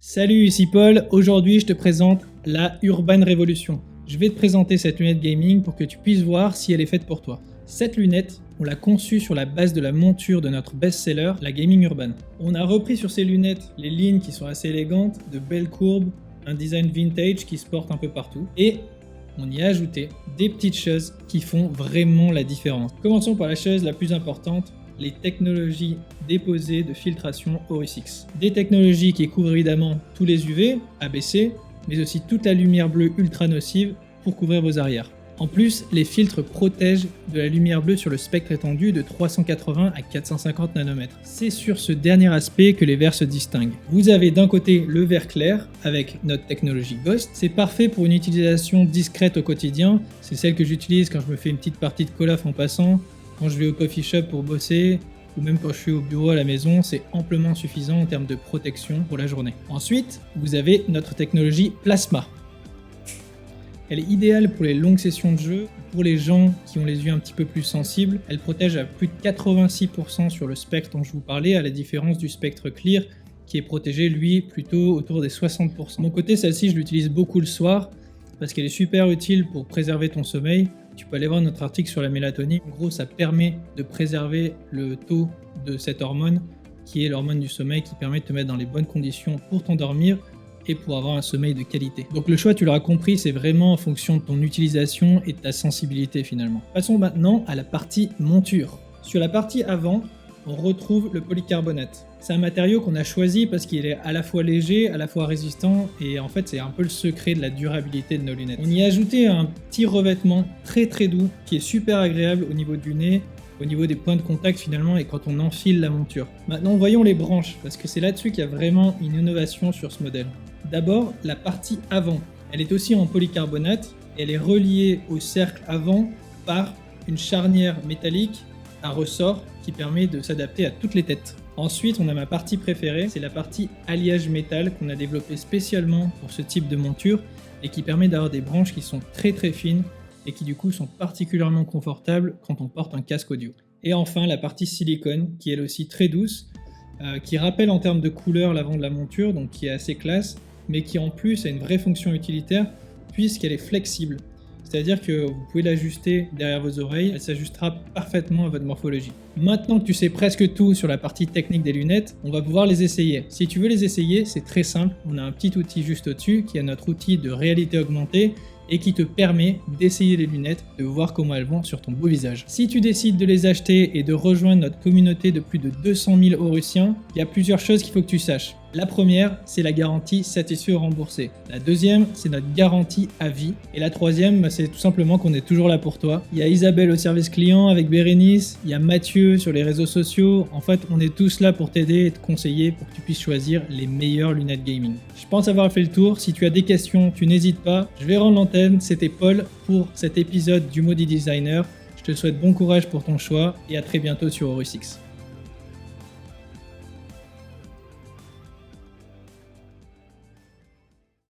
Salut, ici Paul. Aujourd'hui, je te présente la Urban Revolution. Je vais te présenter cette lunette gaming pour que tu puisses voir si elle est faite pour toi. Cette lunette, on l'a conçue sur la base de la monture de notre best-seller, la Gaming Urban. On a repris sur ces lunettes les lignes qui sont assez élégantes, de belles courbes, un design vintage qui se porte un peu partout, et on y a ajouté des petites choses qui font vraiment la différence. Commençons par la chose la plus importante, les technologies déposées de filtration Horus X. Des technologies qui couvrent évidemment tous les UV, ABC, mais aussi toute la lumière bleue ultra nocive pour couvrir vos arrières. En plus, les filtres protègent de la lumière bleue sur le spectre étendu de 380 à 450 nanomètres. C'est sur ce dernier aspect que les verres se distinguent. Vous avez d'un côté le verre clair avec notre technologie Ghost. C'est parfait pour une utilisation discrète au quotidien. C'est celle que j'utilise quand je me fais une petite partie de Call of en passant, quand je vais au coffee shop pour bosser, ou même quand je suis au bureau à la maison, c'est amplement suffisant en termes de protection pour la journée. Ensuite, vous avez notre technologie Plasma. Elle est idéale pour les longues sessions de jeu, pour les gens qui ont les yeux un petit peu plus sensibles. Elle protège à plus de 86% sur le spectre dont je vous parlais, à la différence du spectre clear, qui est protégé, lui, plutôt autour des 60%. De mon côté, celle-ci, je l'utilise beaucoup le soir, parce qu'elle est super utile pour préserver ton sommeil. Tu peux aller voir notre article sur la mélatonine. En gros, ça permet de préserver le taux de cette hormone, qui est l'hormone du sommeil, qui permet de te mettre dans les bonnes conditions pour t'endormir et pour avoir un sommeil de qualité. Donc le choix, tu l'auras compris, c'est vraiment en fonction de ton utilisation et de ta sensibilité finalement. Passons maintenant à la partie monture. Sur la partie avant, on retrouve le polycarbonate. C'est un matériau qu'on a choisi parce qu'il est à la fois léger, à la fois résistant, et en fait c'est un peu le secret de la durabilité de nos lunettes. On y a ajouté un petit revêtement très doux qui est super agréable au niveau du nez, au niveau des points de contact finalement, et quand on enfile la monture. Maintenant voyons les branches, parce que c'est là-dessus qu'il y a vraiment une innovation sur ce modèle. D'abord la partie avant, elle est aussi en polycarbonate, et elle est reliée au cercle avant par une charnière métallique à ressort qui permet de s'adapter à toutes les têtes. Ensuite, on a ma partie préférée, c'est la partie alliage métal qu'on a développée spécialement pour ce type de monture et qui permet d'avoir des branches qui sont très fines et qui du coup sont particulièrement confortables quand on porte un casque audio. Et enfin, la partie silicone qui est elle aussi très douce, qui rappelle en termes de couleur l'avant de la monture, donc qui est assez classe, mais qui en plus a une vraie fonction utilitaire puisqu'elle est flexible. C'est-à-dire que vous pouvez l'ajuster derrière vos oreilles, elle s'ajustera parfaitement à votre morphologie. Maintenant que tu sais presque tout sur la partie technique des lunettes, on va pouvoir les essayer. Si tu veux les essayer, c'est très simple, on a un petit outil juste au-dessus qui est notre outil de réalité augmentée et qui te permet d'essayer les lunettes, de voir comment elles vont sur ton beau visage. Si tu décides de les acheter et de rejoindre notre communauté de plus de 200 000 Horusiens, il y a plusieurs choses qu'il faut que tu saches. La première, c'est la garantie satisfait ou remboursé. La deuxième, c'est notre garantie à vie. Et la troisième, c'est tout simplement qu'on est toujours là pour toi. Il y a Isabelle au service client avec Bérénice, il y a Mathieu sur les réseaux sociaux. En fait, on est tous là pour t'aider et te conseiller pour que tu puisses choisir les meilleures lunettes gaming. Je pense avoir fait le tour. Si tu as des questions, tu n'hésites pas. Je vais rendre l'antenne. C'était Paul pour cet épisode du Modi Designer. Je te souhaite bon courage pour ton choix et à très bientôt sur Horus X.